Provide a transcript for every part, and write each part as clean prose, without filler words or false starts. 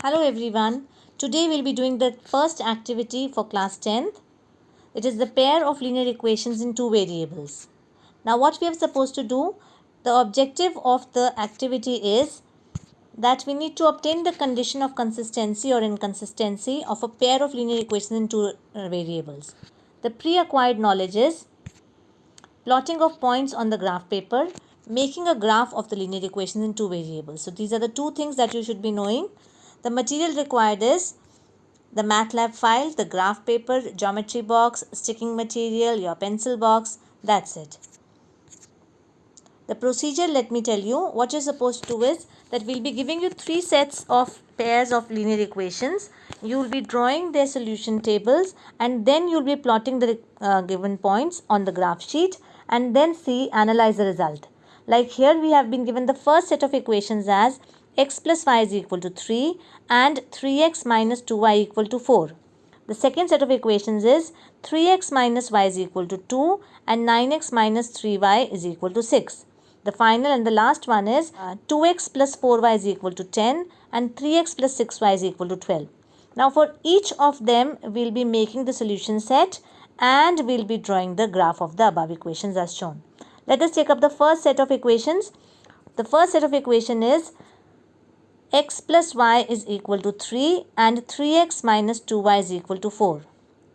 Hello everyone. Today we'll be doing the first activity for class 10th. It is the pair of linear equations in two variables. Now what we are supposed to do, the objective of the activity is that we need to obtain the condition of consistency or inconsistency of a pair of linear equations in two variables. The pre-acquired knowledge is plotting of points on the graph paper, making a graph of the linear equations in two variables. So these are the two things that you should be knowing. The material required is the MATLAB file, the graph paper, geometry box, sticking material, your pencil box. That's it. The procedure, let me tell you, what you're supposed to do is that we'll be giving you three sets of pairs of linear equations. You will be drawing their solution tables and then you'll be plotting the given points on the graph sheet and then analyze the result. Like here we have been given the first set of equations as x plus y is equal to 3 and 3x minus 2y equal to 4. The second set of equations is 3x minus y is equal to 2 and 9x minus 3y is equal to 6. The final and the last one is 2x plus 4y is equal to 10 and 3x plus 6y is equal to 12. Now for each of them we will be making the solution set and we will be drawing the graph of the above equations as shown. Let us take up the first set of equations. The first set of equation is x plus y is equal to 3 and 3x minus 2y is equal to 4.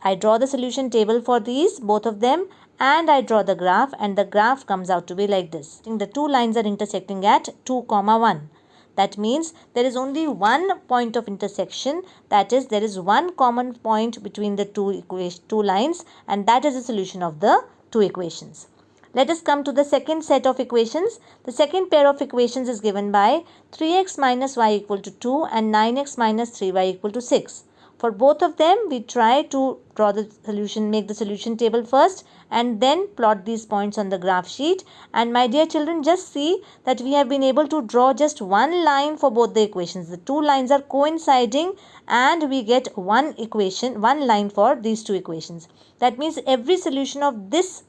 I draw the solution table for these, both of them, and I draw the graph, and the graph comes out to be like this. The two lines are intersecting at 2, 1. That means there is only one point of intersection, that is there is one common point between the two lines, and that is the solution of the two equations. Let us come to the second set of equations. The second pair of equations is given by 3x minus y equal to 2 and 9x minus 3y equal to 6. For both of them, we try to draw the solution, make the solution table first and then plot these points on the graph sheet. And my dear children, just see that we have been able to draw just one line for both the equations. The two lines are coinciding and we get one line for these two equations. That means every solution of this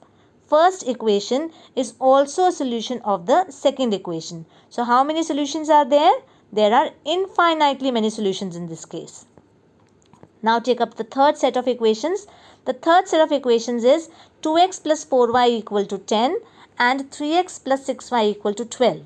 first equation is also a solution of the second equation. So how many solutions are there? There are infinitely many solutions in this case. Now take up the third set of equations. The third set of equations is 2x plus 4y equal to 10 and 3x plus 6y equal to 12.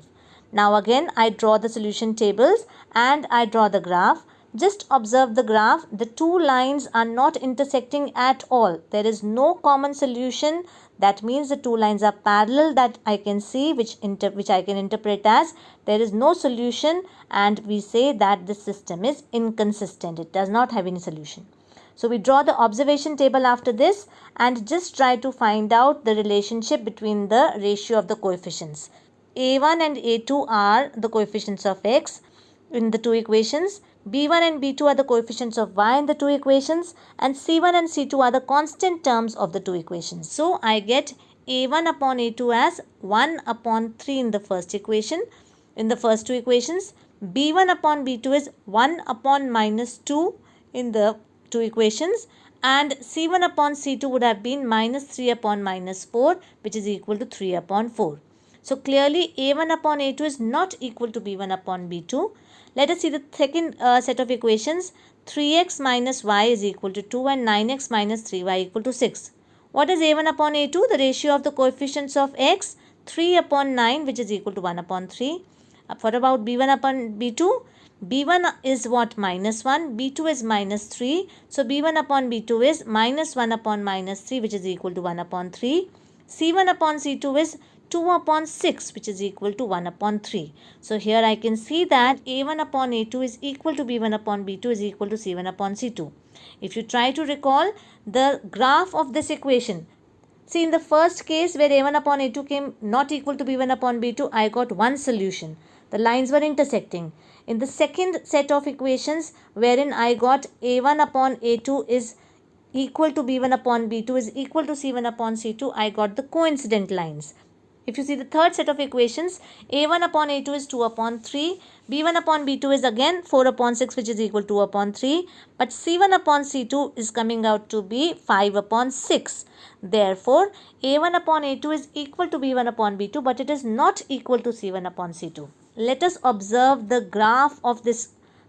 Now again I draw the solution tables and I draw the graph. Just observe the graph. The two lines are not intersecting at all. There is no common solution. That means the two lines are parallel, that I can see, which I can interpret as there is no solution, and we say that the system is inconsistent. It does not have any solution. So we draw the observation table after this and just try to find out the relationship between the ratio of the coefficients. A1 and A2 are the coefficients of x in the two equations. B1 and B2 are the coefficients of y in the two equations, and C1 and C2 are the constant terms of the two equations. So I get A1 upon A2 as 1 upon 3 in the first equation. In the first two equations, B1 upon B2 is 1 upon minus 2 in the two equations, and C1 upon C2 would have been minus 3 upon minus 4, which is equal to 3 upon 4. So clearly A1 upon A2 is not equal to B1 upon B2. Let us see the second set of equations. 3x minus y is equal to 2 and 9x minus 3y equal to 6. What is A1 upon A2? The ratio of the coefficients of x, 3 upon 9, which is equal to 1 upon 3. What about B1 upon B2? B1 is what? Minus 1. B2 is minus 3. So B1 upon B2 is minus 1 upon minus 3, which is equal to 1 upon 3. C1 upon C2 is 2 upon 6, which is equal to 1 upon 3. So here I can see that A1 upon A2 is equal to B1 upon B2 is equal to C1 upon C2. If you try to recall the graph of this equation, see in the first case where A1 upon A2 came not equal to B1 upon B2, I got one solution. The lines were intersecting. In the second set of equations wherein I got A1 upon A2 is equal to B1 upon B2 is equal to C1 upon C2, I got the coincident lines. If you see the third set of equations, A1 upon A2 is 2 upon 3, B1 upon B2 is again 4 upon 6, which is equal to 2 upon 3, but C1 upon C2 is coming out to be 5 upon 6. Therefore, A1 upon A2 is equal to B1 upon B2, but it is not equal to C1 upon C2. Let us observe the graph of this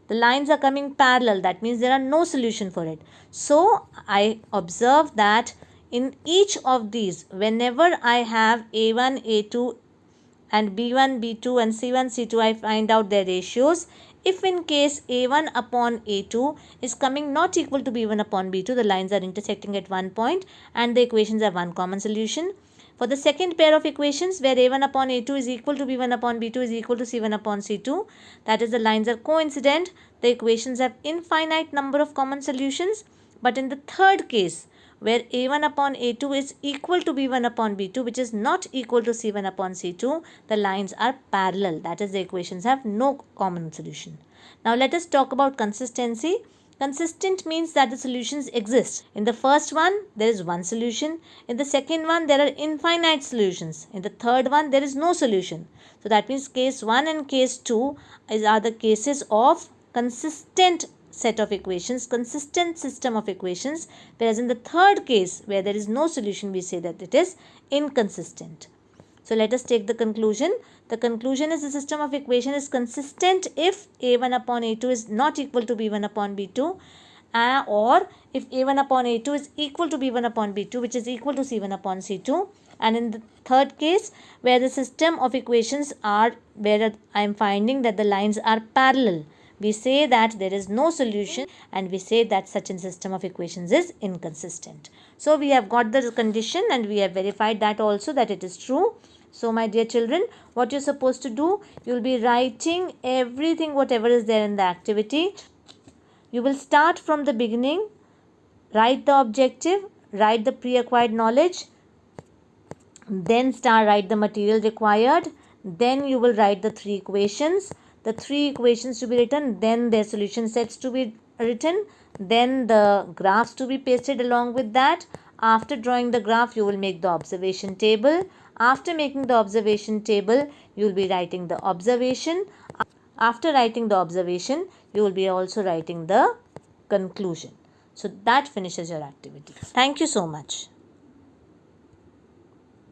The lines are coming parallel. That means there are no solution for it. So I observe that in each of these, whenever I have A1, A2 and B1, B2 and C1, C2, I find out their ratios. If in case A1 upon A2 is coming not equal to B1 upon B2, the lines are intersecting at one point and the equations have one common solution. For the second pair of equations where A1 upon A2 is equal to B1 upon B2 is equal to C1 upon C2, that is, the lines are coincident, the equations have infinite number of common solutions. But in the third case, where A1 upon A2 is equal to B1 upon B2, which is not equal to C1 upon C2, the lines are parallel. That is, the equations have no common solution. Now let us talk about consistency. Consistent means that the solutions exist. In the first one, there is one solution. In the second one, there are infinite solutions. In the third one, there is no solution. So that means case 1 and case 2 are the cases of consistent set of equations, consistent system of equations, whereas in the third case where there is no solution, we say that it is inconsistent. So let us take the conclusion. The conclusion is the system of equation is consistent if A1 upon A2 is not equal to B1 upon B2 or if A1 upon A2 is equal to B1 upon B2, which is equal to C1 upon C2. And in the third case where the system of equations are, where I am finding that the lines are parallel, we say that there is no solution and we say that such a system of equations is inconsistent. So we have got the condition and we have verified that also that it is true. So my dear children, what you're supposed to do, you will be writing everything whatever is there in the activity. You will start from the beginning, write the objective, write the pre-acquired knowledge, then write the material required, then you will write the three equations. The three equations to be written, then their solution sets to be written, then the graphs to be pasted along with that. After drawing the graph, you will make the observation table. After making the observation table, you will be writing the observation. After writing the observation, you will be also writing the conclusion. So that finishes your activity. Thank you so much.